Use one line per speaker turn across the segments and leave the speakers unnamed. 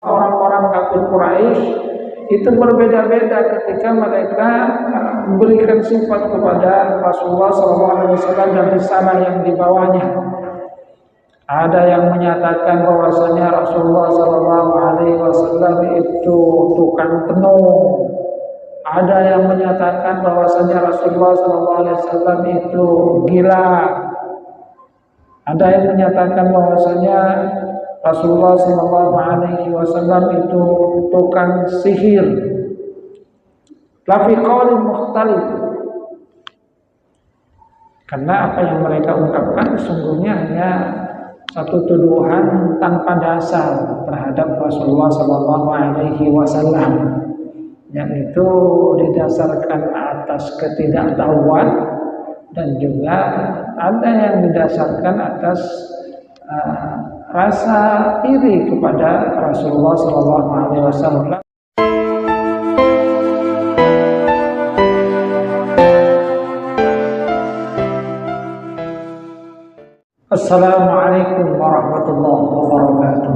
orang-orang kafir Quraisy itu berbeda-beda ketika mereka memberikan sifat kepada Rasulullah SAW dan risalah yang dibawanya. Ada yang menyatakan bahwasanya Rasulullah SAW itu tukang tenung. Ada yang menyatakan bahwasanya Rasulullah SAW itu gila. Ada yang menyatakan bahwasanya Rasulullah SAW itu tukang sihir. Lafi qaulin mukhtalif. Karena apa yang mereka ungkapkan sesungguhnya hanya satu tuduhan tanpa dasar terhadap Rasulullah SAW, yang itu didasarkan atas ketidaktahuan dan juga ada yang didasarkan atas rasa iri kepada Rasulullah SAW. Assalamualaikum warahmatullahi wabarakatuh.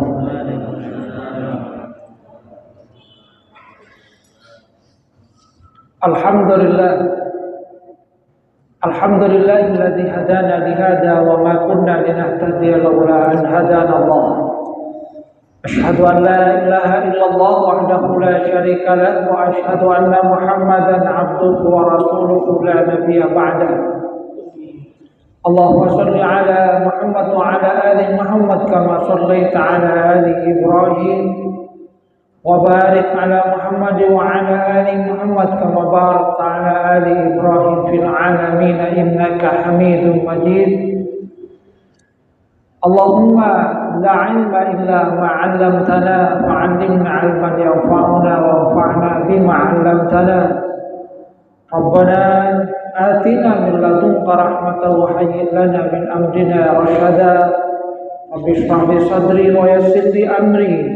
Alhamdulillahilladzi hadana lihada wa ma kunna linahtadiya laula an hadana Allah. Asyhadu an la ilaha illallah wahdahu la syarika lahu wa asyhadu anna Muhammadan abduhu wa rasuluhu la nabiyya ba'dahu. Allahumma shalli ala Muhammad wa ala ali Muhammad kama shallaita ala ali Ibrahim wa barik ala Muhammad wa ala ali Muhammad kama barakta ala ali Ibrahim fil alamin innaka Hamidum Majid. Allahumma la ilma illa ma 'allamtana fa'allimna 'ilman yanfa'una wanfa'na bima 'allamtana. Rabbana atina min ladunka rahmatan wa hayyi' lana min amrina rashada. Rabbi shrah li sadri wa yassir li amri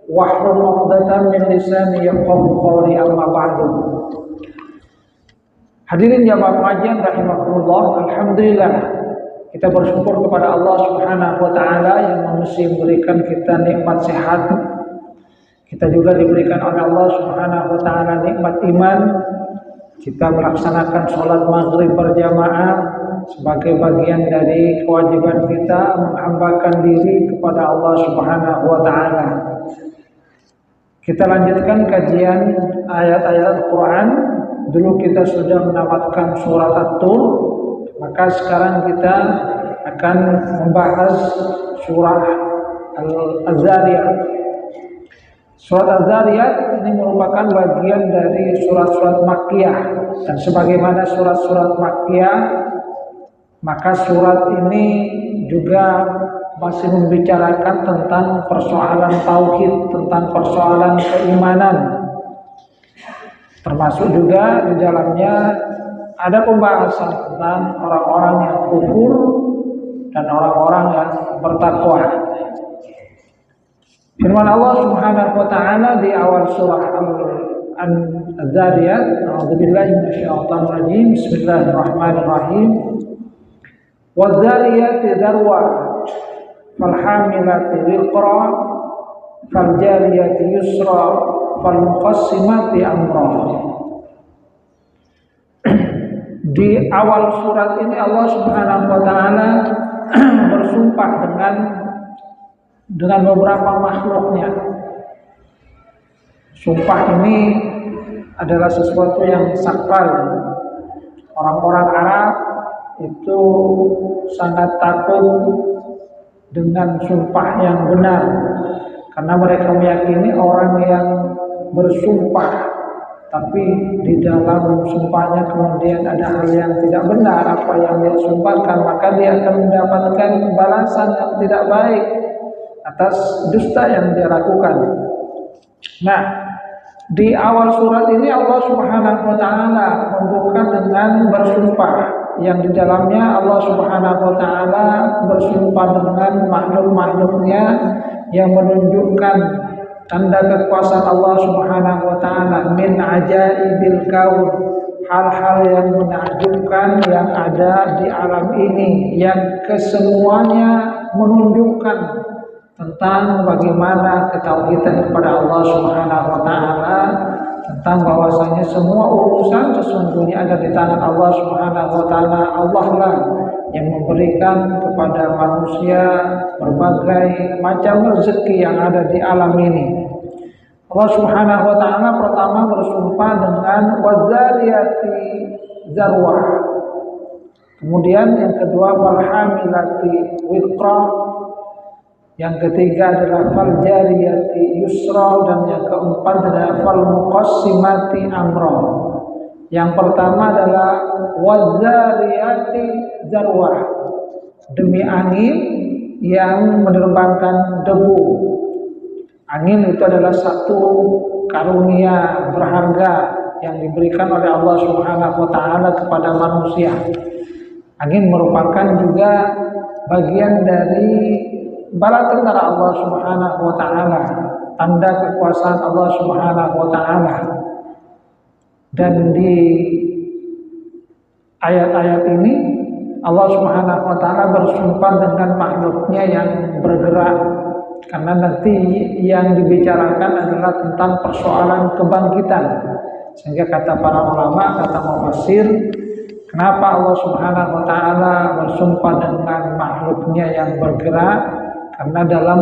wahlul 'uqdatam min lisani yafqahu qawli, amma ba'du. Hadirin jamaah pengajian rahimakumullah, alhamdulillah kita bersyukur kepada Allah Subhanahu wa taala yang masih memberikan kita nikmat sehat. Kita juga diberikan oleh Allah Subhanahu wa taala nikmat iman. Kita melaksanakan sholat maghrib berjamaah sebagai bagian dari kewajiban kita menghambakan diri kepada Allah Subhanahu wa taala. Kita lanjutkan kajian ayat-ayat Al-Quran. Dulu kita sudah menamatkan surat At-Tur, maka sekarang kita akan membahas surah Al-Zariyat. Surat Az-Zariyat ini merupakan bagian dari surat-surat Makkiyah, dan sebagaimana surat-surat Makkiyah, maka surat ini juga masih membicarakan tentang persoalan tauhid, tentang persoalan keimanan. Termasuk juga di dalamnya ada pembahasan tentang orang-orang yang kufur dan orang-orang yang bertakwa. Firman Allah Subhanahu wa taala di awal surah Az-Zariyat, a'udzubillahi minasyaitonir rajim, bismillahirrahmanirrahim. Wadh-dhariyati dharwa falhamilati wiqra faljariyati yusra falmuqassimati amra. Di awal surat ini Allah Subhanahu wa taala bersumpah dengan beberapa makhluknya. Sumpah ini adalah sesuatu yang sakral. Orang-orang Arab itu sangat takut dengan sumpah yang benar, karena mereka meyakini orang yang bersumpah tapi di dalam sumpahnya kemudian ada hal yang tidak benar apa yang dia sumpahkan, maka dia akan mendapatkan balasan yang tidak baik atas dusta yang dia lakukan. Nah, di awal surat ini Allah Subhanahu wa taala membuka dengan bersumpah, yang di dalamnya Allah Subhanahu wa taala bersumpah dengan makhluk-makhluknya yang menunjukkan tanda kekuasaan Allah Subhanahu wa taala, min ajaibil kaun, hal-hal yang menakjubkan yang ada di alam ini, yang kesemuanya menunjukkan tentang bagaimana ketauhidan kepada Allah Subhanahu wa taala, tentang bahwasanya semua urusan sesungguhnya ada di tangan Allah Subhanahu wa taala. Allah lah yang memberikan kepada manusia berbagai macam rezeki yang ada di alam ini. Allah Subhanahu wa taala pertama bersumpah dengan wadzariyati zarwah. Kemudian yang kedua walhamilati wiqra. Yang ketiga adalah fal jariyati yusra, dan yang keempat adalah fal muqassimati amra. Yang pertama adalah wadzariyati zarwah, demi angin yang menerbangkan debu. Angin itu adalah satu karunia berharga yang diberikan oleh Allah Subhanahu wa taala kepada manusia. Angin merupakan juga bagian dari bala tentara Allah Subhanahu wa taala, tanda kekuasaan Allah Subhanahu wa taala. Dan di ayat-ayat ini Allah Subhanahu wa taala bersumpah dengan makhluknya yang bergerak, karena nanti yang dibicarakan adalah tentang persoalan kebangkitan. Sehingga kata para ulama, kata mufassir, kenapa Allah Subhanahu wa taala bersumpah dengan makhluknya yang bergerak? Karena dalam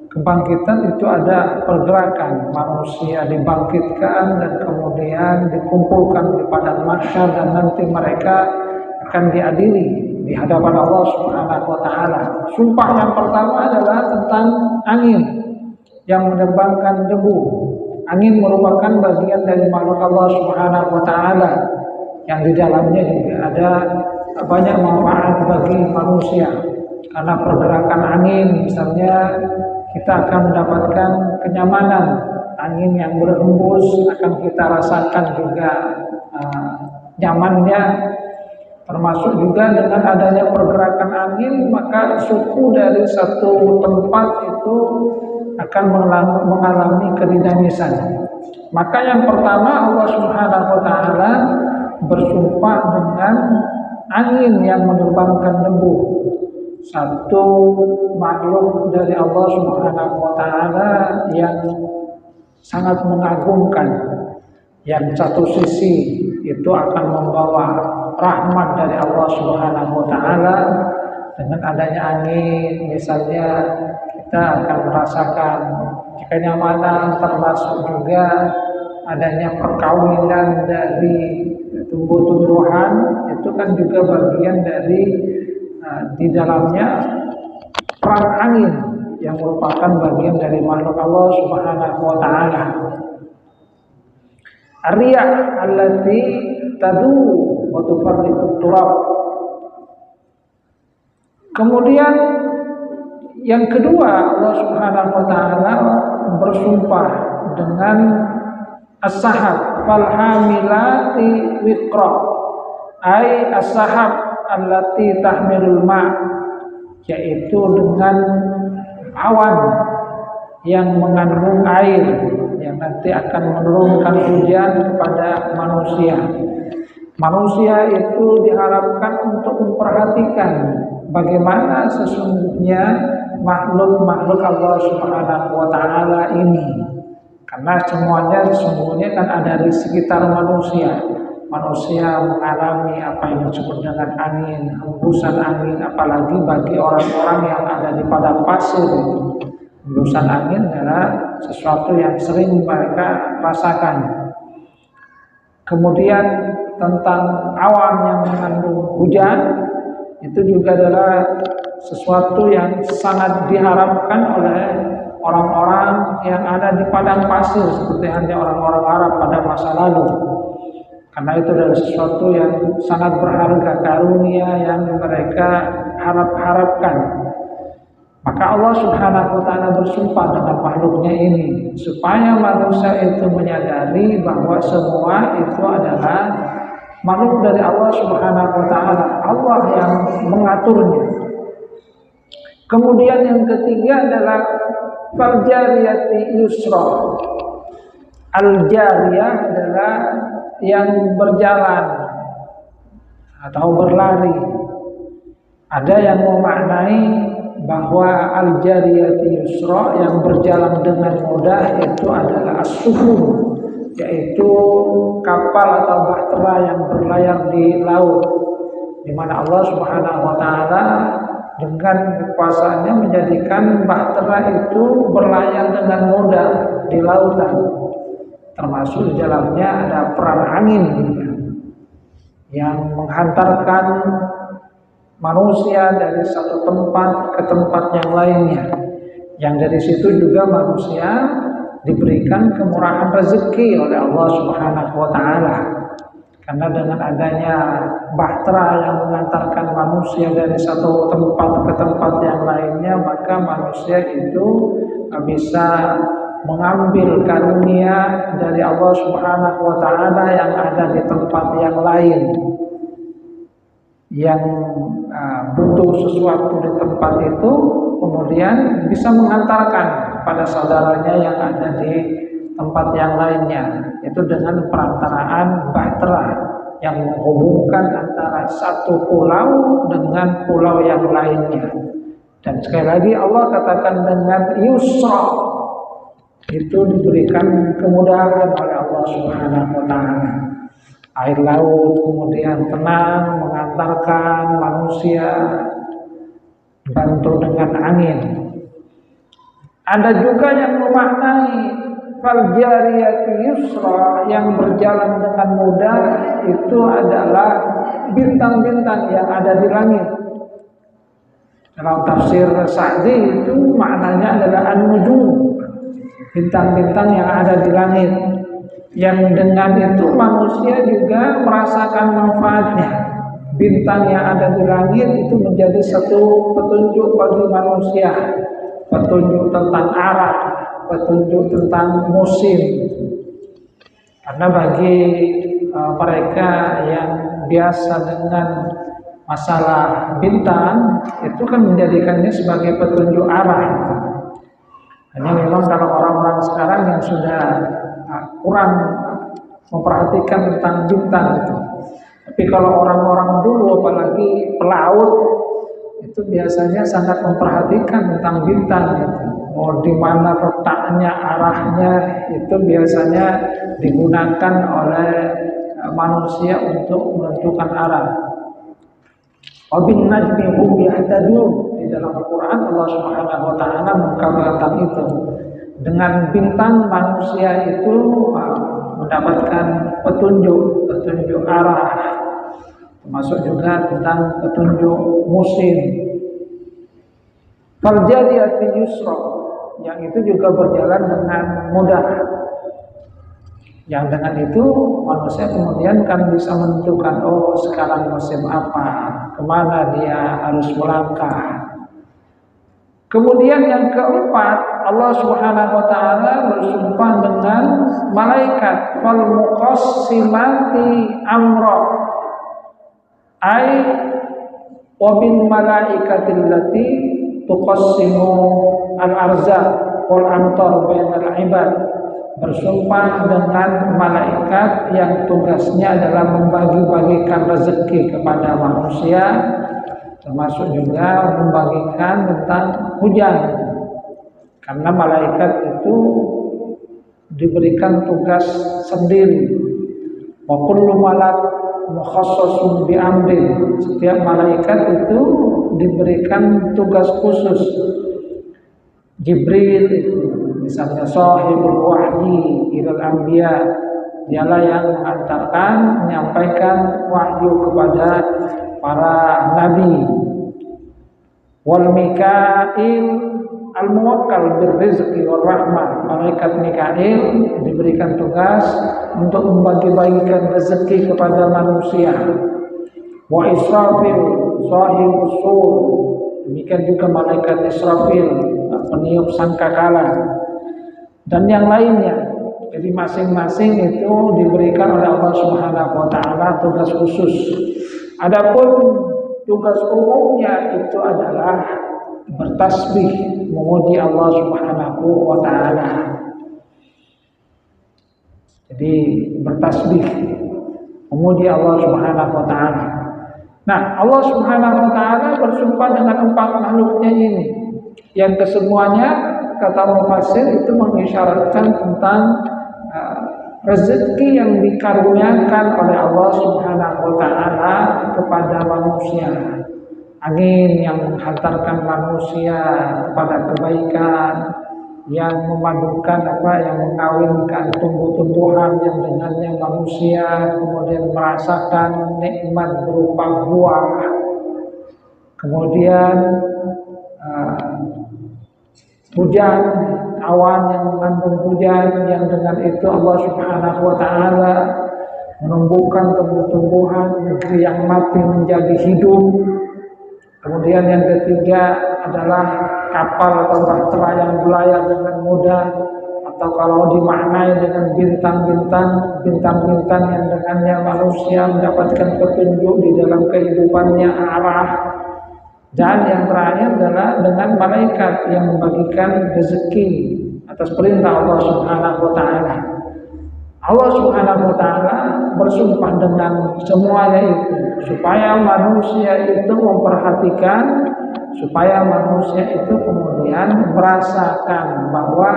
kebangkitan itu ada pergerakan, manusia dibangkitkan dan kemudian dikumpulkan di padang mahsyar, dan nanti mereka akan diadili di hadapan Allah Subhanahu wa taala. Sumpah yang pertama adalah tentang angin yang menerbangkan debu. Angin merupakan bagian dari makhluk Allah Subhanahu wa taala yang di dalamnya juga ada banyak manfaat bagi manusia. Karena pergerakan angin, misalnya kita akan mendapatkan kenyamanan. Angin yang berhembus akan kita rasakan juga nyamannya. Termasuk juga dengan adanya pergerakan angin, maka suhu dari satu tempat itu akan mengalami kedinamisan. Maka yang pertama Allah Subhanahu wa taala bersumpah dengan angin yang menerbangkan debu. Satu makhluk dari Allah Subhanahu wa taala yang sangat mengagumkan, yang satu sisi itu akan membawa rahmat dari Allah Subhanahu wa taala. Dengan adanya angin misalnya kita akan merasakan kenyamanan, termasuk juga adanya perkawinan dari tumbuh-tumbuhan, itu kan juga bagian dari di dalamnya perang angin yang merupakan bagian dari makhluk Allah Subhanahu wa taala. Ar-riyah allati tadu wa tufarriqut turab. Kemudian yang kedua Allah Subhanahu wa taala bersumpah dengan as-sahab fal hamilati wiqra, ai as-sahab allati tahmilul ma', yaitu dengan awan yang mengandung air yang nanti akan menurunkan hujan kepada manusia. Manusia itu diharapkan untuk memperhatikan bagaimana sesungguhnya makhluk-makhluk Allah Subhanahu wa taala ini. Karena semuanya sesungguhnya kan ada di sekitar manusia. Manusia mengalami apa yang disebut dengan angin, hembusan angin, apalagi bagi orang-orang yang ada di padang pasir. Hembusan angin adalah sesuatu yang sering mereka rasakan. Kemudian tentang awan yang mengandung hujan, itu juga adalah sesuatu yang sangat diharapkan oleh orang-orang yang ada di padang pasir, seperti hanya orang-orang Arab pada masa lalu. Karena itu adalah sesuatu yang sangat berharga, karunia yang mereka harapkan. Maka Allah Subhanahu wa taala bersumpah dengan makhluknya ini supaya manusia itu menyadari bahwa semua itu adalah makhluk dari Allah Subhanahu wa taala. Allah yang mengaturnya. Kemudian yang ketiga adalah fal jariyati yusra. Al jariyah adalah yang berjalan atau berlari. Ada yang memaknai bahwa al-jariyati yusra, yang berjalan dengan mudah itu adalah as-sufun, yaitu kapal atau bahtera yang berlayar di laut, di mana Allah Subhanahu wa taala dengan kekuasaannya menjadikan bahtera itu berlayar dengan mudah di lautan, termasuk di dalamnya ada peran angin yang menghantarkan manusia dari satu tempat ke tempat yang lainnya, yang dari situ juga manusia diberikan kemurahan rezeki oleh Allah Subhanahu wa taala. Karena dengan adanya bahtera yang mengantarkan manusia dari satu tempat ke tempat yang lainnya, maka manusia itu bisa mengambil karunia dari Allah Subhanahu wa taala yang ada di tempat yang lain, yang butuh sesuatu di tempat itu, kemudian bisa mengantarkan pada saudaranya yang ada di tempat yang lainnya, itu dengan perantaraan bahtera yang menghubungkan antara satu pulau dengan pulau yang lainnya. Dan sekali lagi Allah katakan dengan yusra, itu diberikan kemudahan oleh Allah Subhanahu wa taala. Air laut kemudian tenang mengantarkan manusia, dibantu dengan angin. Ada juga yang memaknai fal-jariyati yusra, yang berjalan dengan mudah itu adalah bintang-bintang yang ada di langit. Dalam tafsir Sa'di itu maknanya adalah an-nujum, bintang-bintang yang ada di langit, yang dengan itu manusia juga merasakan manfaatnya. Bintang yang ada di langit itu menjadi satu petunjuk bagi manusia, petunjuk tentang arah, petunjuk tentang musim. Karena bagi mereka yang biasa dengan masalah bintang, itu kan menjadikannya sebagai petunjuk arah. Hanya memang kalau orang-orang sekarang yang sudah kurang memperhatikan tentang bintang itu. Tapi kalau orang-orang dulu, apalagi pelaut, itu biasanya sangat memperhatikan tentang bintang itu. Oh, di mana letaknya, arahnya, itu biasanya digunakan oleh manusia untuk menentukan arah. Wabin najmi hum yahtadun, di dalam Al-Quran Allah Subhanahu wa taala mengkabarkan itu. Dengan bintang manusia itu mendapatkan petunjuk arah, termasuk juga tentang petunjuk musim. Fal-jariyati yusra, yang itu juga berjalan dengan mudah. Yang dengan itu manusia kemudian kan bisa menentukan, oh sekarang musim apa, kemana dia harus melangkah. Kemudian yang keempat, Allah Subhanahu wa taala bersumpah dengan malaikat, fal muqassimati amra, ay wa bil malaikatil lati tuqassimu al-arzaq wal amtar bainal ibad. Bersumpah dengan malaikat yang tugasnya adalah membagi-bagikan rezeki kepada manusia, termasuk juga membagikan tentang hujan. Karena malaikat itu diberikan tugas sendiri. Wa kullu malak mukhassasun bi amrin. Setiap malaikat itu diberikan tugas khusus. Jibril itu misalnya sahibul wahyi ilal anbiya, dialah yang mengantarkan, menyampaikan wahyu kepada para nabi. Wal Mikail al-muwakkal birrizqi wal rahmah, malaikat Mikail diberikan tugas untuk membagi-bagikan rezeki kepada manusia. Wa Israfil sahibus sur, demikian juga malaikat Israfil, peniup sangkakala, dan yang lainnya. Jadi masing-masing itu diberikan oleh Allah Subhanahu wa taala tugas khusus. Adapun tugas umumnya itu adalah bertasbih, memuji Allah Subhanahu wa taala. Jadi bertasbih, memuji Allah Subhanahu wa taala. Nah, Allah Subhanahu wa taala bersumpah dengan empat makhluknya ini. Yang kesemuanya kata mufassir itu mengisyaratkan tentang rezeki yang dikaruniakan oleh Allah Subhanahu wa taala kepada manusia. Angin yang menghantarkan manusia kepada kebaikan, yang memadukan yang mengawinkan tumbuh-tumbuhan yang dengannya manusia kemudian merasakan nikmat berupa buah. Kemudian hujan, awan yang mengandung hujan yang dengan itu Allah Subhanahu wa taala menumbuhkan tumbuh-tumbuhan, negeri yang mati menjadi hidup. Kemudian yang ketiga adalah kapal atau bahtera yang berlayar dengan mudah, atau kalau dimaknai dengan bintang-bintang yang dengannya manusia mendapatkan petunjuk di dalam kehidupannya, arah. Dan yang terakhir adalah dengan malaikat yang membagikan rezeki atas perintah Allah Subhanahu wa taala. Allah Subhanahu wa taala bersumpah dengan semuanya itu supaya manusia itu memperhatikan, supaya manusia itu kemudian merasakan bahwa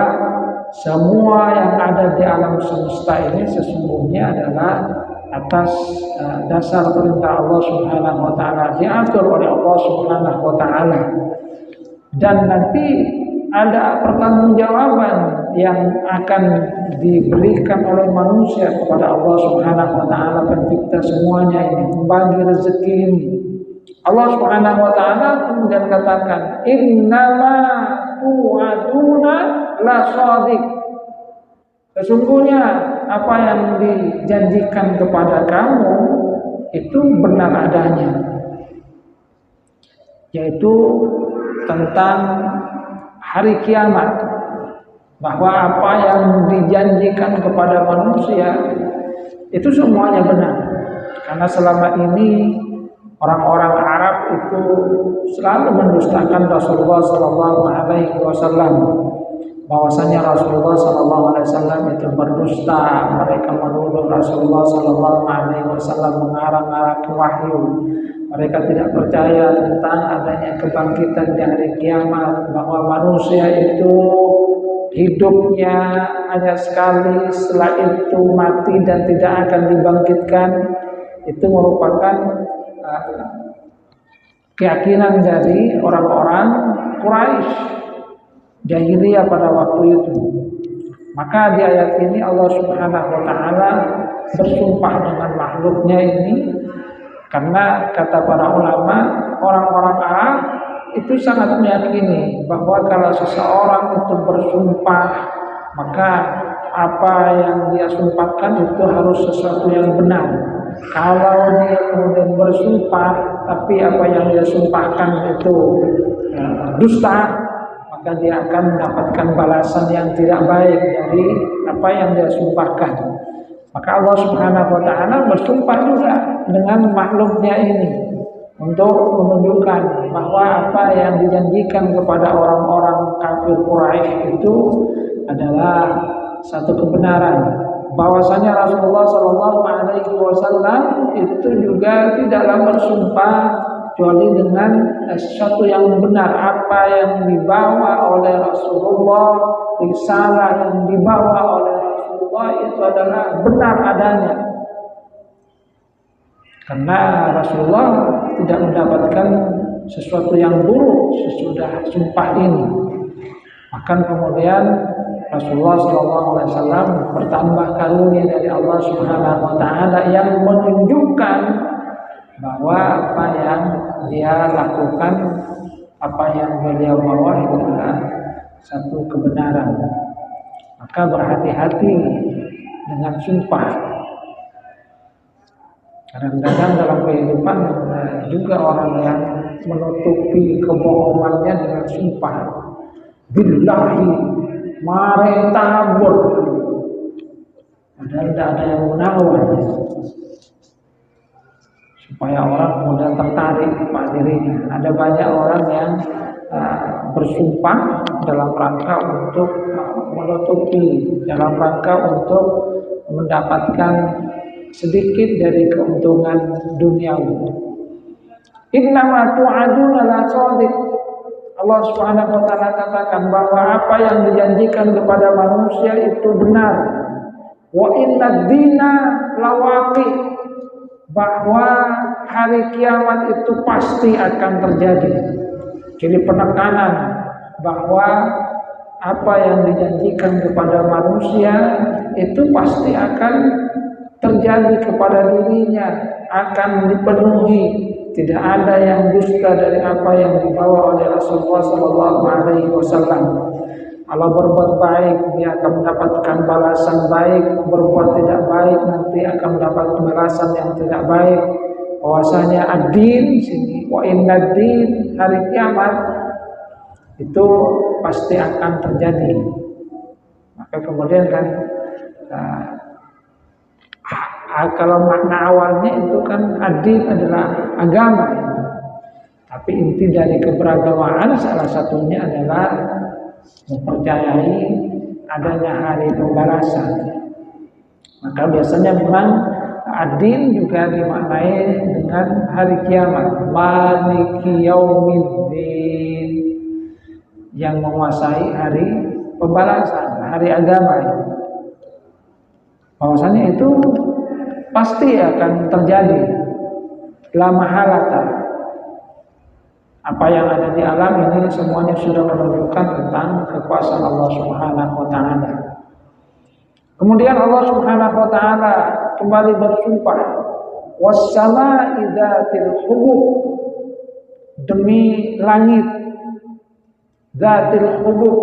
semua yang ada di alam semesta ini sesungguhnya adalah atas dasar perintah Allah Subhanahu wa taala, diatur oleh Allah Subhanahu wa taala. Dan nanti ada pertanggungjawaban yang akan diberikan oleh manusia kepada Allah Subhanahu wa taala pencipta semuanya ini, membagi rezeki ini. Allah Subhanahu wa taala kemudian katakan, "Innama tu'aduna la shadiq." Sesungguhnya apa yang dijanjikan kepada kamu itu benar adanya, yaitu tentang hari kiamat, bahwa apa yang dijanjikan kepada manusia itu semuanya benar. Karena selama ini orang-orang Arab itu selalu mendustakan Rasulullah Sallallahu Alaihi Wasallam, bahwasanya Rasulullah Sallallahu Alaihi Wasallam itu berdusta. Mereka menuduh Rasulullah Sallallahu Alaihi Wasallam mengarang-arang wahyu. Mereka tidak percaya tentang adanya kebangkitan di hari kiamat, bahwa manusia itu hidupnya hanya sekali, setelah itu mati dan tidak akan dibangkitkan. Itu merupakan keyakinan dari orang-orang Quraisy jahiliyah pada waktu itu. Maka di ayat ini Allah Subhanahu wa taala bersumpah dengan makhluknya ini, karena kata para ulama, orang-orang Arab itu sangat meyakini bahwa kalau seseorang itu bersumpah, maka apa yang dia sumpahkan itu harus sesuatu yang benar. Kalau dia kemudian bersumpah tapi apa yang dia sumpahkan itu dusta, maka dia akan mendapatkan balasan yang tidak baik dari apa yang dia sumpahkan. Maka Allah Subhanahu wa taala bersumpah juga dengan makhluknya ini untuk menunjukkan bahwa apa yang dijanjikan kepada orang-orang kafir Quraisy itu adalah satu kebenaran. Bahwasanya Rasulullah Shallallahu Alaihi Wasallam itu juga tidaklah bersumpah kecuali dengan sesuatu yang benar. Apa yang dibawa oleh Rasulullah, risalah yang dibawa oleh Rasulullah itu adalah benar adanya. Karena Rasulullah tidak mendapatkan sesuatu yang buruk sesudah sumpah ini. Bahkan kemudian Rasulullah SAW bertambah karunia dari Allah Subhanahu wa taala yang menunjukkan bahwa apa yang dia lakukan, apa yang beliau bawa itu adalah satu kebenaran. Maka berhati-hati dengan sumpah. Kadang-kadang dalam kehidupan juga orang yang menutupi kebohongannya dengan sumpah. Billahi mare tabur, padahal tidak ada yang menawar, supaya orang kemudian tertarik kepada dirinya. Ada banyak orang yang bersumpah dalam rangka untuk menutupi, dalam rangka untuk mendapatkan sedikit dari keuntungan duniawi. Innama tu'aduna la shadiq. Allah Subhanahu wa taala katakan bahwa apa yang dijanjikan kepada manusia itu benar. Wa inna dina lawaqi, bahwa hari kiamat itu pasti akan terjadi. Jadi penekanan bahwa apa yang dijanjikan kepada manusia itu pasti akan terjadi kepada dirinya, akan dipenuhi. Tidak ada yang dusta dari apa yang dibawa oleh Rasulullah Sallallahu Alaihi Wasallam. Kalau berbuat baik dia akan mendapatkan balasan baik, berbuat tidak baik nanti akan mendapat balasan yang tidak baik. Bahwasanya ad-din sini, wa inna din, hari kiamat itu pasti akan terjadi. Maka kemudian kan kalau makna awalnya itu kan ad-din adalah agama, tapi inti dari keberagamaan salah satunya adalah mempercayai adanya hari pembalasan. Maka biasanya memang ad-din juga dimaknai dengan hari kiamat, maliki yaumiddin, yang menguasai hari pembalasan, hari agama. Bahwasanya itu pasti akan terjadi, la mahalata. Apa yang ada di alam ini semuanya sudah menunjukkan tentang kekuasaan Allah Subhanahu wa taala. Kemudian Allah Subhanahu wa taala kembali bersumpah, was-samaa'i dzatil hubub, demi langit dzatil hubub.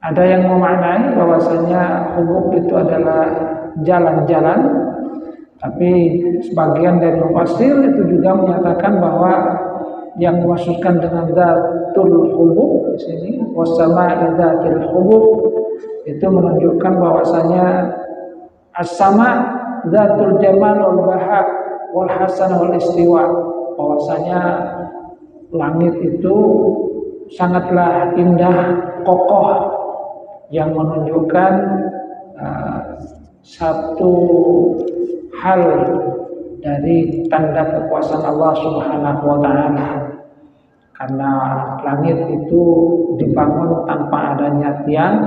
Ada yang memaknai bahwasanya hubub itu adalah jalan-jalan, tapi sebagian dari mufassir itu juga menyatakan bahwa yang dimaksudkan dengan dzatul hubub di sini, was-samaa'i dzatil hubub, itu menunjukkan bahwasanya as-sama dzatul jamal wal baha wal hasan wal istiwa, bahwasanya langit itu sangatlah indah, kokoh, yang menunjukkan satu hal dari tanda kekuasaan Allah Subhanahu wa taala. Karena langit itu dibangun tanpa adanya tiang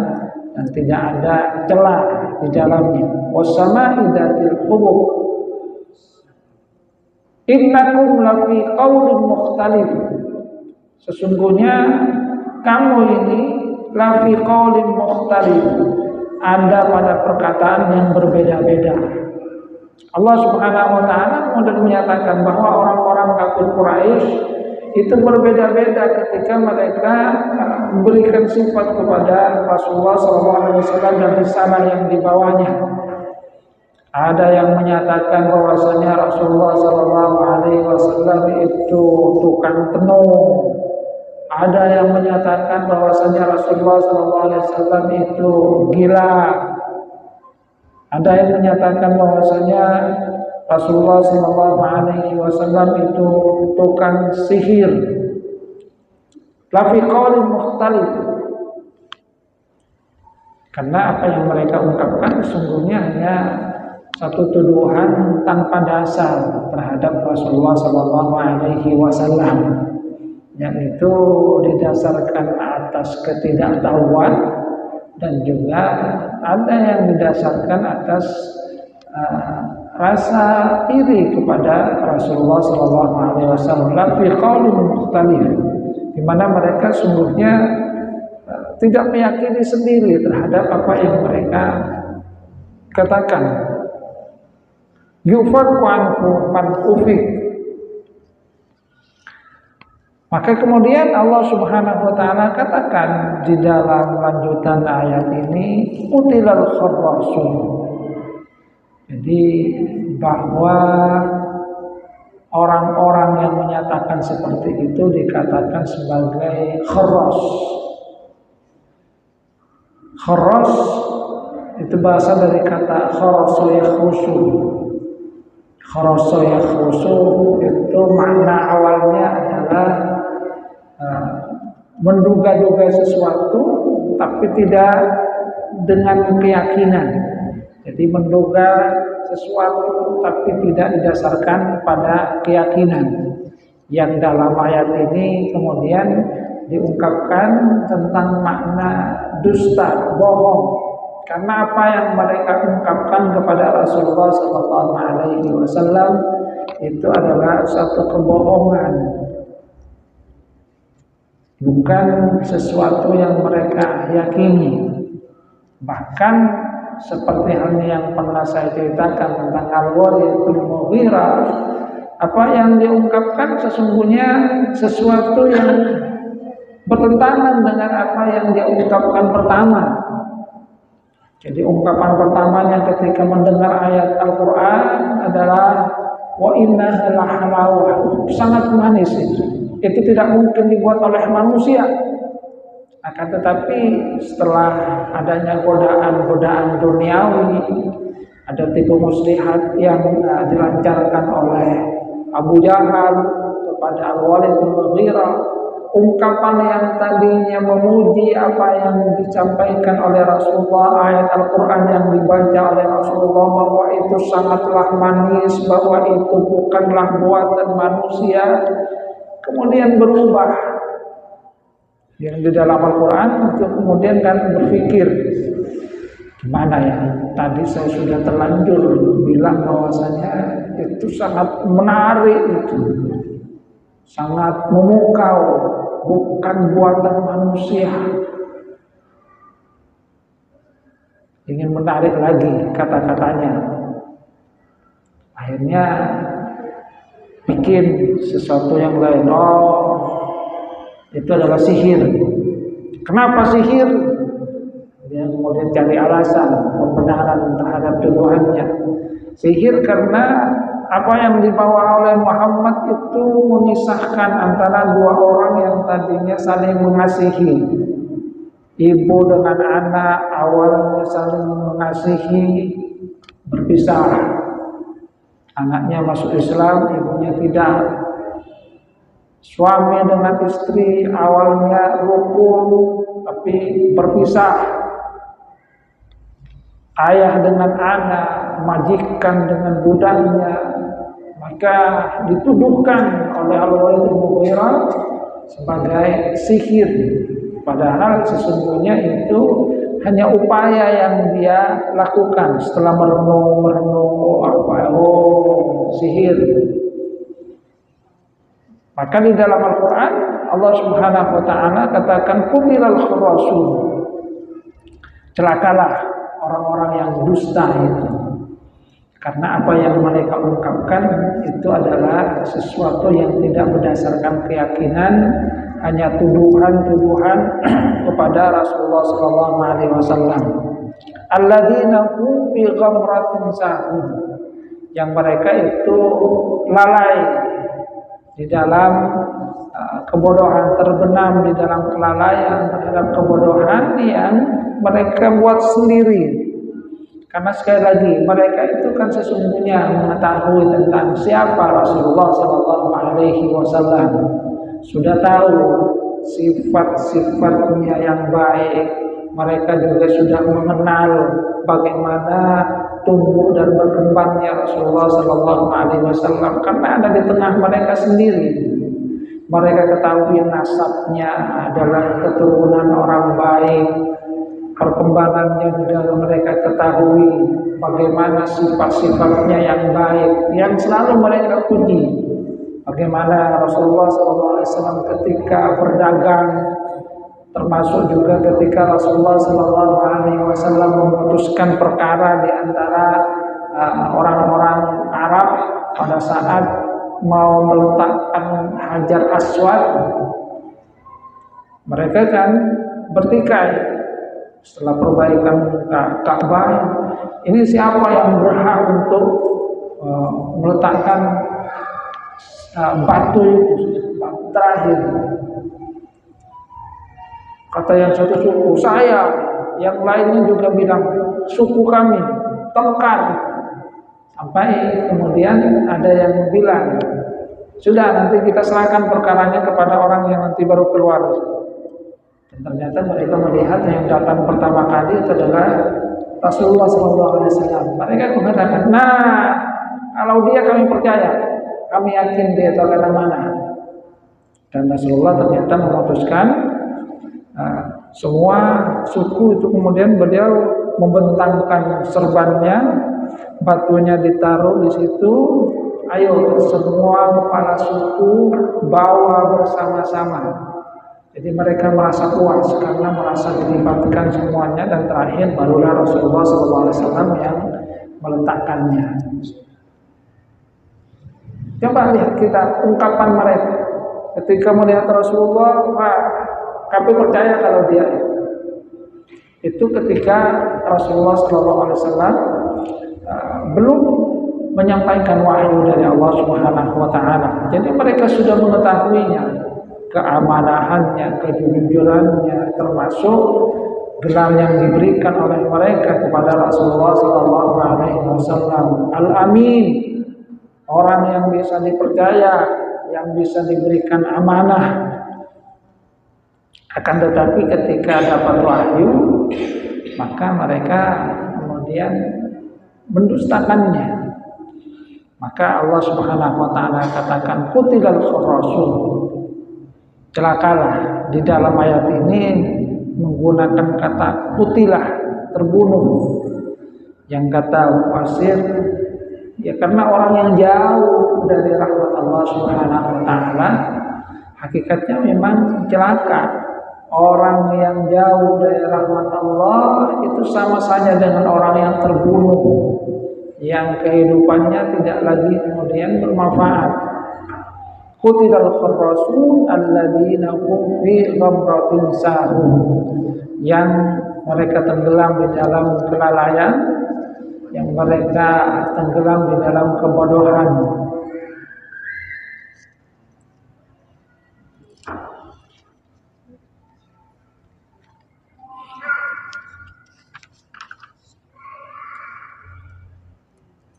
dan tidak ada celah di dalamnya. Was-samaa'i dzatil hubub, innakum lafi qaulin mukhtalif. Sesungguhnya kamu ini lafi qaulin mukhtalif, ada pada perkataan yang berbeda-beda. Allah Subhanahu wa taala kemudian menyatakan bahwa orang-orang kafir Quraisy itu berbeda-beda ketika mereka memberikan sifat kepada Rasulullah SAW dan risalah yang dibawanya. Ada yang menyatakan bahwasanya Rasulullah SAW itu tukang tenung. Ada yang menyatakan bahwasanya Rasulullah SAW itu gila. Ada yang menyatakan bahwasanya Rasulullah SAW itu tukang sihir. Lafi qaulin mukhtalif. Karena apa yang mereka ungkapkan sesungguhnya hanya satu tuduhan tanpa dasar terhadap Rasulullah SAW, yang itu didasarkan atas ketidaktahuan dan juga ada yang didasarkan atas rasa iri kepada Rasulullah SAW. Lafi qaulin mukhtalif, di mana mereka sungguhnya tidak meyakini sendiri terhadap apa yang mereka katakan. Yufakku anhu man ufik. Maka kemudian Allah Subhanahu wa taala katakan di dalam lanjutan ayat ini, utilal kharrasun. Jadi bahwa orang-orang yang menyatakan seperti itu dikatakan sebagai kharras. Kharras itu bahasa dari kata kharasa yakhrusu. Kharasa yakhrusu itu makna awalnya adalah menduga-duga sesuatu tapi tidak dengan keyakinan. Jadi menduga sesuatu tapi tidak didasarkan pada keyakinan. Yang dalam ayat ini kemudian diungkapkan tentang makna dusta, bohong. Karena apa yang mereka ungkapkan kepada Rasulullah SAW itu adalah satu kebohongan, bukan sesuatu yang mereka yakini. Bahkan seperti halnya yang pernah saya ceritakan tentang Al-Walid bin Mughirah, apa yang diungkapkan sesungguhnya sesuatu yang bertentangan dengan apa yang dia ungkapkan pertama. Jadi ungkapan pertamanya ketika mendengar ayat Al-Quran adalah wa innaha lahalawah, sangat manis itu. Itu tidak mungkin dibuat oleh manusia. Akan tetapi setelah adanya godaan-godaan duniawi, ada tipu muslihat yang dilancarkan oleh Abu Jahal kepada Al-Walid bin Mughirah, ungkapan yang tadinya memuji apa yang disampaikan oleh Rasulullah, ayat Al-Quran yang dibaca oleh Rasulullah bahwa itu sangatlah manis, bahwa itu bukanlah buatan manusia, kemudian berubah. Yang di dalam Al-Quran itu kemudian kan berpikir, gimana ya, tadi saya sudah terlanjur bilang bahwasanya itu sangat menarik, itu sangat memukau, bukan buatan manusia. Ingin menarik lagi kata-katanya, akhirnya bikin sesuatu yang lain. Oh, itu adalah sihir. Kenapa sihir? Dia kemudian cari alasan pembenaran terhadap tuduhannya. Sihir karena apa yang dibawa oleh Muhammad itu memisahkan antara dua orang yang tadinya saling mengasihi. Ibu dengan anak awalnya saling mengasihi, berpisah. Anaknya masuk Islam, ibunya tidak. Suami dengan istri awalnya rukun tapi berpisah. Ayah dengan anak, majikan dengan budaknya, maka dituduhkan oleh Al-Walid bin Mughirah sebagai sihir. Padahal sesungguhnya itu hanya upaya yang dia lakukan setelah merenung, sihir. Maka di dalam Al-Quran Allah Subhanahu wa Ta'ala katakan kutilal khurasun, celakalah orang-orang yang dusta itu, karena apa yang mereka ungkapkan itu adalah sesuatu yang tidak berdasarkan keyakinan, hanya tuduhan-tuduhan kepada Rasulullah SAW. Alladzina hum fi ghamratin sahun, yang mereka itu lalai di dalam kebodohan, terbenam di dalam kelalaian terhadap kebodohan yang mereka buat sendiri. Karena sekali lagi mereka itu kan sesungguhnya mengetahui tentang siapa Rasulullah SAW, sudah tahu sifat-sifatnya yang baik. Mereka juga sudah mengenal bagaimana tumbuh dan berkembangnya Rasulullah SAW, karena ada di tengah mereka sendiri. Mereka ketahui nasabnya adalah keturunan orang baik, perkembangannya juga mereka ketahui bagaimana sifat-sifatnya yang baik, yang selalu mereka puji. Bagaimana Rasulullah SAW ketika berdagang, termasuk juga ketika Rasulullah SAW memutuskan perkara di antara orang-orang Arab pada saat mau meletakkan Hajar Aswad. Mereka kan bertikai setelah perbaikan Ka'bah, ini siapa yang berhak untuk meletakkan batu itu terakhir. Kata yang satu suku, saya. Yang lainnya juga bilang, suku kami, tengkar. Sampai kemudian ada yang bilang, sudah nanti kita serahkan perkaranya kepada orang yang nanti baru keluar. Dan ternyata mereka melihat yang datang pertama kali itu adalah Rasulullah SAW. Mereka mengatakan, nah kalau dia kami percaya, kami yakin dia itu akan amanah. Dan Rasulullah ternyata memutuskan semua suku itu, kemudian beliau membentangkan serbannya, batunya ditaruh di situ. Ayo semua kepala suku bawa bersama-sama. Jadi mereka merasa puas karena merasa dilibatkan semuanya, dan terakhir barulah Rasulullah SAW yang meletakkannya. Coba lihat kita ungkapan mereka ketika melihat Rasulullah, kami percaya kalau dia itu ketika Rasulullah SAW belum menyampaikan wahyu dari Allah Subhanahu wa taala. Jadi mereka sudah mengetahuinya, keamanahannya, kejujurannya, termasuk gelar yang diberikan oleh mereka kepada Rasulullah SAW, Al-Amin, orang yang bisa dipercaya, yang bisa diberikan amanah. Akan tetapi ketika dapat wahyu, maka mereka kemudian mendustakannya. Maka Allah Subhanahu wa taala katakan qutilal khurasun. Celakalah. Di dalam ayat ini menggunakan kata qutilah, terbunuh. Yang kata mufassir, ya karena orang yang jauh dari rahmat Allah Subhanahu wa taala, hakikatnya memang celaka. Orang yang jauh dari rahmat Allah itu sama saja dengan orang yang terbunuh, yang kehidupannya tidak lagi kemudian bermanfaat. Qutilal khurrasun alladzina hum fi ghamratin sahun, yang mereka tenggelam di dalam kelalaian, yang mereka tenggelam di dalam kebodohan.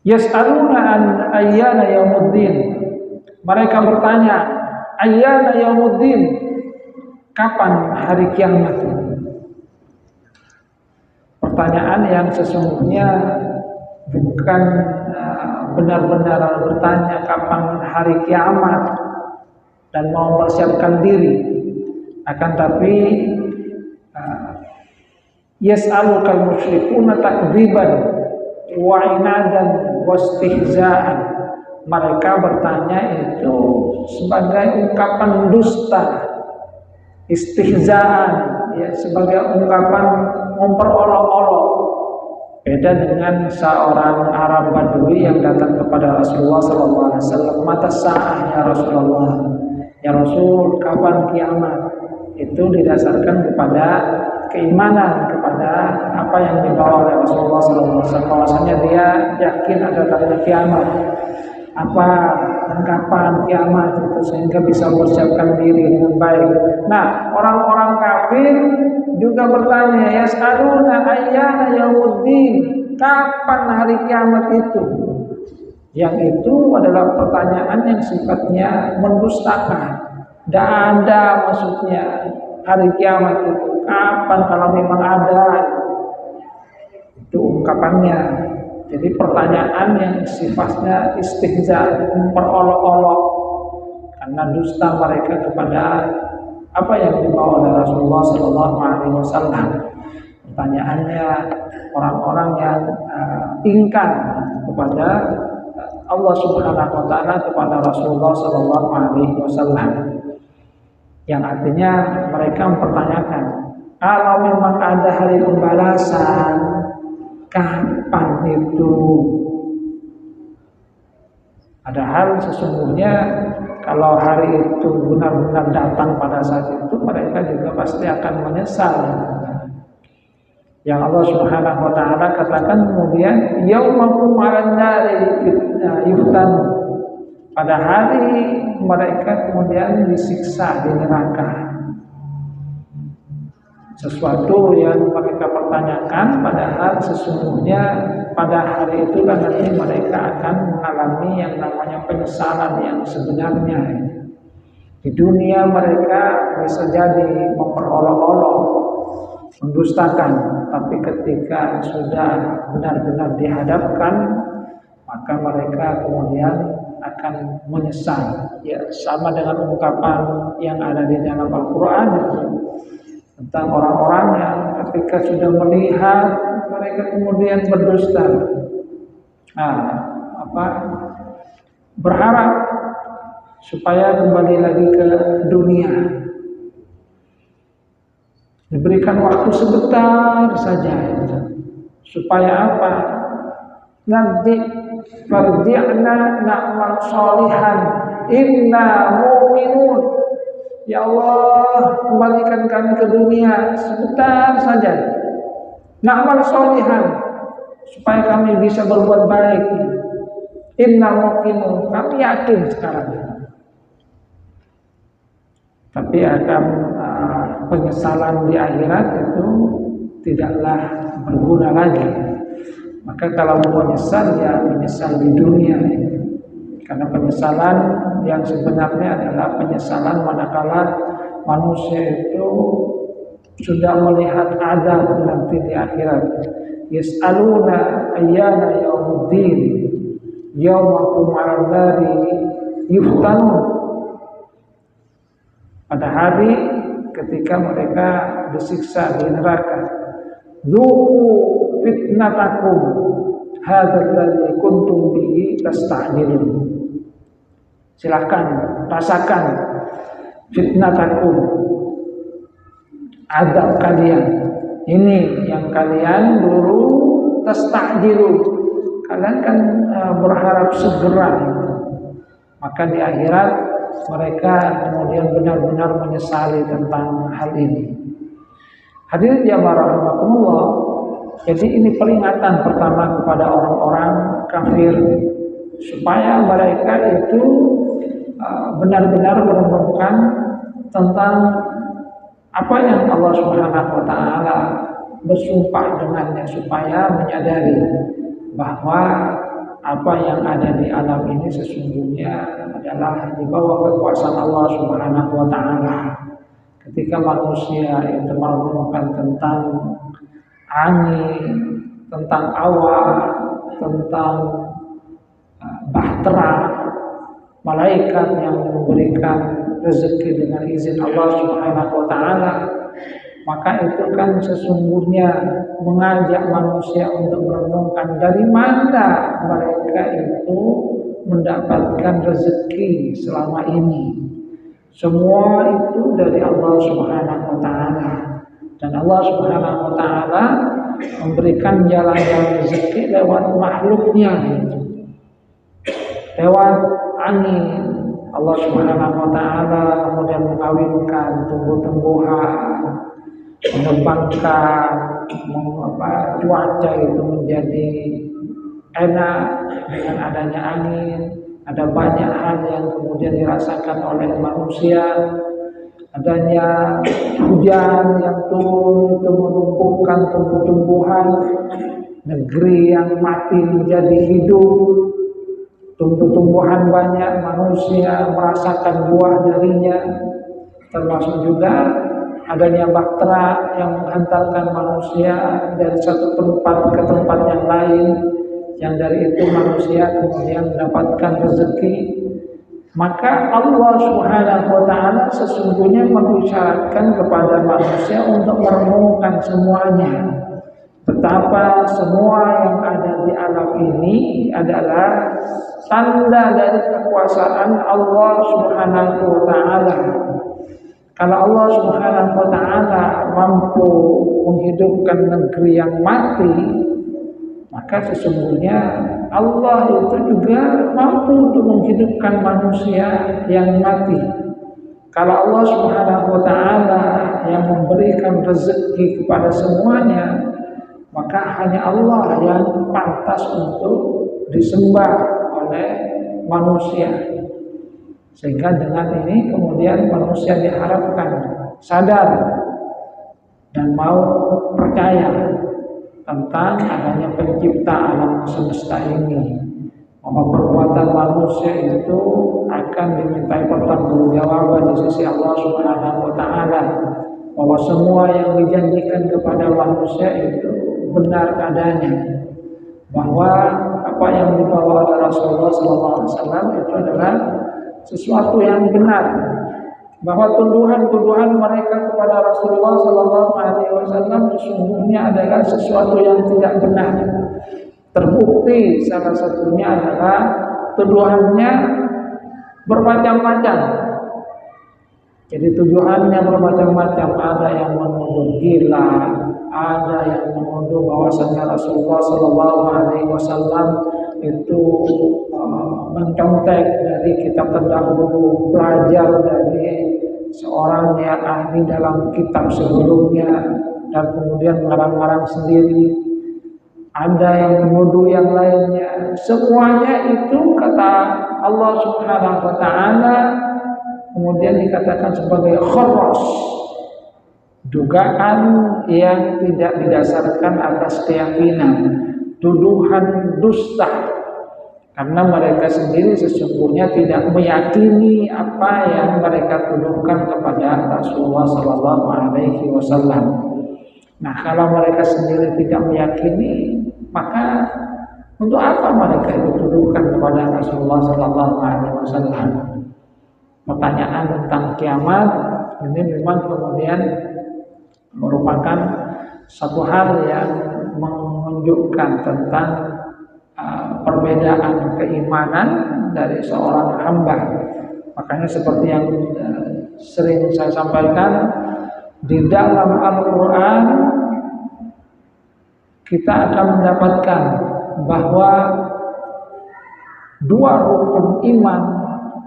Yas'aluna an ayyana yaumuddin. Mereka bertanya, ayyana yaumuddin? Kapan hari kiamat? Pertanyaan yang sesungguhnya bukan benar-benar bertanya kapan hari kiamat dan mau mempersiapkan diri, akan tapi yas'alukal musyrikuna takdziban wa inadan wastihzaan. Mereka bertanya itu sebagai ungkapan dusta, istihzaan, ya, sebagai ungkapan memperolok-olok. Beda dengan seorang Arab Badui yang datang kepada Rasulullah SAW, mata sa'ah ya Rasulullah, ya Rasul, kapan kiamat? Itu didasarkan kepada keimanan kepada apa yang dibawa oleh Rasulullah SAW. Bahwasanya dia yakin ada tanda kiamat, apa dan kapan kiamat itu, sehingga bisa mempersiapkan diri dengan baik. Nah, orang-orang kafir juga bertanya, yas'aluna ayyana yaumuddin, kapan hari kiamat itu? Yang itu adalah pertanyaan yang sifatnya mendustakan. Tidak ada maksudnya hari kiamat itu. Kapan kalau memang ada? Itu ungkapannya. Jadi pertanyaan yang sifatnya istihza, memperolok-olok, karena dusta mereka kepada apa yang dibawa oleh Rasulullah SAW. Pertanyaannya orang-orang yang ingkar kepada Allah Subhanahu wa taala, kepada Rasulullah SAW. Yang artinya mereka mempertanyakan, kalau memang ada hari pembalasan, kapan itu? Padahal sesungguhnya kalau hari itu benar-benar datang pada saat itu, mereka juga pasti akan menyesal. Yang Allah Subhanahu wa taala katakan kemudian, yaumahum 'alan nari yuftan. Pada hari mereka kemudian disiksa di neraka. Sesuatu yang mereka pertanyakan, padahal sesungguhnya pada hari itu nanti mereka akan mengalami yang namanya penyesalan yang sebenarnya. Di dunia mereka bisa jadi memperolok-olok, mendustakan, tapi ketika sudah benar-benar dihadapkan, maka mereka kemudian akan menyesal. Ya, sama dengan ungkapan yang ada di dalam Al-Quran tentang orang-orang yang ketika sudah melihat mereka kemudian berdusta. Berharap supaya kembali lagi ke dunia. Diberikan waktu sebentar saja, supaya apa? Nanti farji'na na'mal sholihan inna mu'minun. Ya Allah, kembalikan kami ke dunia sebentar saja. Na'mal sholihan, supaya kami bisa berbuat baik. Inna mu'minun, kami yakin sekarang. Tapi akan penyesalan di akhirat itu tidaklah berguna lagi. Maka kalau mau menyesal, ya menyesal di dunia. Karena penyesalan yang sebenarnya adalah penyesalan manakala manusia itu sudah melihat azab nanti di akhirat. Yas'aluna ayyana yaumuddin yaumakum 'alan nari yuftanun. Pada hari ketika mereka disiksa di neraka, dzuqu fitnatakum hadzal ladzi kuntum bihi tasta'jilun. Silakan rasakan fitnatakum, azab kalian. Ini yang kalian dulu tasta'jilun. Kalian kan berharap segera. Maka di akhirat mereka kemudian benar-benar menyesali tentang hal ini. Hadirin jamaah rahimakumullah. Jadi ini peringatan pertama kepada orang-orang kafir supaya mereka itu benar-benar merenungkan tentang apa yang Allah Subhanahu wa taala bersumpah dengannya, supaya menyadari bahwa apa yang ada di alam ini sesungguhnya adalah di bawah kekuasaan Allah Subhanahu wa taala. Ketika manusia itu merenungkan tentang angin, tentang awan, tentang bahtera, malaikat yang memberikan rezeki dengan izin Allah Subhanahu wa taala, maka itu kan sesungguhnya mengajak manusia untuk merenungkan dari mana mereka itu mendapatkan rezeki selama ini. Semua itu dari Allah Subhanahu wa taala, dan Allah Subhanahu wa taala memberikan jalan-jalan rezeki lewat makhluknya, lewat angin. Allah Subhanahu wa taala kemudian mengawinkan tumbuh-tumbuhan, mengembangkan cuaca itu menjadi enak dengan adanya angin. Ada banyak hal yang kemudian dirasakan oleh manusia. Adanya hujan yang turun itu menumbuhkan tumbuh-tumbuhan. Negeri yang mati menjadi hidup. Tumbuh-tumbuhan banyak, manusia merasakan buah darinya. Termasuk juga adanya bahtera yang menghantarkan manusia dari satu tempat ke tempat yang lain, yang dari itu manusia kemudian mendapatkan rezeki. Maka Allah Subhanahu wa taala sesungguhnya mengisyaratkan kepada manusia untuk merenungkan semuanya, betapa semua yang ada di alam ini adalah tanda dari kekuasaan Allah Subhanahu wa taala. Kalau Allah Subhanahu wa taala mampu menghidupkan negeri yang mati, maka sesungguhnya Allah itu juga mampu untuk menghidupkan manusia yang mati. Kalau Allah Subhanahu wa taala yang memberikan rezeki kepada semuanya, maka hanya Allah yang pantas untuk disembah oleh manusia. Sehingga dengan ini kemudian manusia diharapkan sadar dan mau percaya tentang adanya pencipta alam semesta ini, bahwa perbuatan manusia itu akan dimintai pertanggungjawaban di sisi Allah Subhanahu wa taala. bahwa semua yang dijanjikan kepada manusia itu benar adanya, bahwa apa yang dibawa oleh Rasulullah SAW itu adalah sesuatu yang benar, bahwa tuduhan-tuduhan mereka kepada Rasulullah SAW sesungguhnya adalah sesuatu yang tidak benar. Terbukti salah satunya adalah tuduhannya bermacam-macam. Jadi tuduhannya bermacam-macam, ada yang menuduh gila, ada yang menuduh bahwasanya Rasulullah SAW itu mencontek dari kitab terdahulu, belajar dari seorang yang ahli dalam kitab sebelumnya dan kemudian mengarang-arang sendiri. Ada yang menuduh yang lainnya. Semuanya itu kata Allah Subhanahu wa taala kemudian dikatakan sebagai kharas, dugaan yang tidak didasarkan atas keyakinan, tuduhan dusta. Karena mereka sendiri sesungguhnya tidak meyakini apa yang mereka tuduhkan kepada Rasulullah SAW. Nah, kalau mereka sendiri tidak meyakini, maka untuk apa mereka itu tuduhkan kepada Rasulullah SAW? Pertanyaan tentang kiamat ini memang kemudian merupakan satu hal yang menunjukkan tentang perbedaan keimanan dari seorang hamba. Makanya seperti yang sering saya sampaikan, di dalam Al-Quran kita akan mendapatkan bahwa dua rukun iman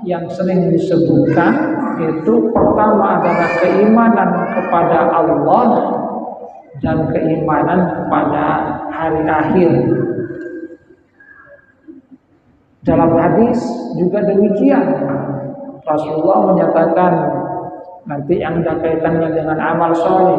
yang sering disebutkan itu pertama adalah keimanan kepada Allah dan keimanan kepada hari akhir. Dalam hadis juga demikian. Rasulullah menyatakan nanti yang ada kaitannya dengan amal soleh.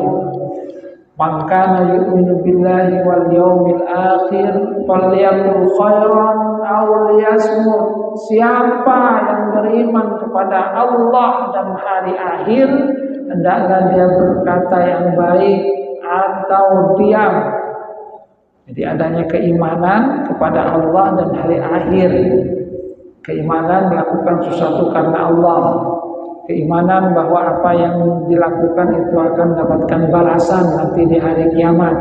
Man kana yu'minu billahi wal yawmil akhir falyaqul khairan aw liyasmut. Siapa yang beriman kepada Allah dan hari akhir, hendaklah dia berkata yang baik atau diam. Jadi adanya keimanan kepada Allah dan hari akhir. Keimanan melakukan sesuatu karena Allah. Keimanan bahwa apa yang dilakukan itu akan mendapatkan balasan nanti di hari kiamat.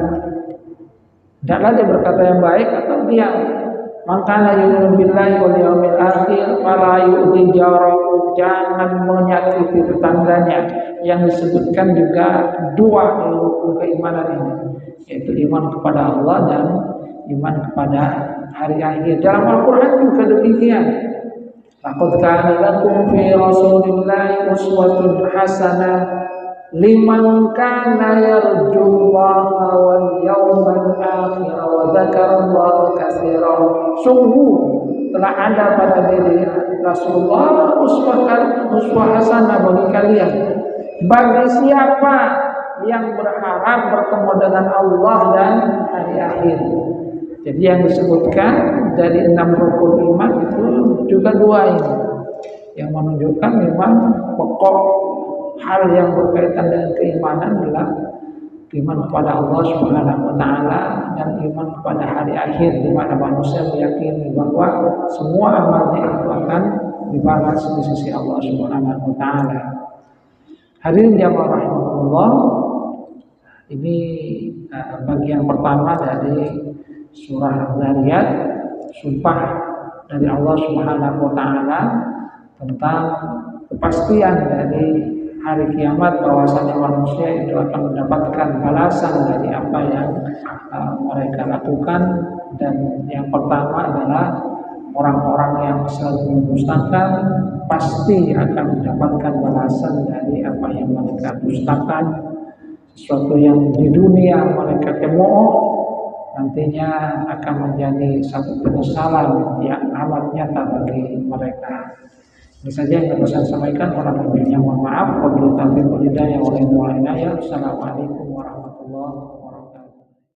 Tidaklah dia berkata yang baik atau diam. Makanya yu'minu billahi wal yawmil akhir fala yu'dhi jarahu, jangan menyakiti tetangganya. Yang disebutkan juga dua rukun keimanan ini, yaitu iman kepada Allah dan iman kepada hari akhir. Dalam Al-Quran juga demikian. Laqad kana lakum fi Rasulillahi uswatun hasanah liman kana yarjullaha wal yawmal akhir wa dzakarallaha katsiran. Sungguh telah ada pada diri Rasulullah uswah hasanah bagi kalian, bagi siapa yang berharap bertemu dengan Allah dan hari akhir. Jadi yang disebutkan dari 6 rukun iman itu juga dua ini yang menunjukkan memang pokok hal yang berkaitan dengan keimanan adalah iman kepada Allah Subhanahu wa taala dan iman kepada hari akhir, di mana manusia meyakini bahwa semua amalnya itu akan dibalas di sisi Allah Subhanahu wa taala. Hadirin jamaah rahimahullah, ini bagian pertama dari surah Zariyat, sumpah dari Allah Subhanahu wa taala tentang kepastian dari hari kiamat, bahwasanya manusia itu akan mendapatkan balasan dari apa yang mereka lakukan. Dan yang pertama adalah orang-orang yang selalu mendustakan pasti akan mendapatkan balasan dari apa yang mereka dustakan. Sesuatu yang di dunia mereka cemooh nantinya akan menjadi satu penyesalan yang amat nyata bagi mereka. Ini saja yang dapat saya sampaikan. Orang lebihnya mohon maaf. Wabillahi taufiq wal hidayah. Assalamualaikum warahmatullahi wabarakatuh.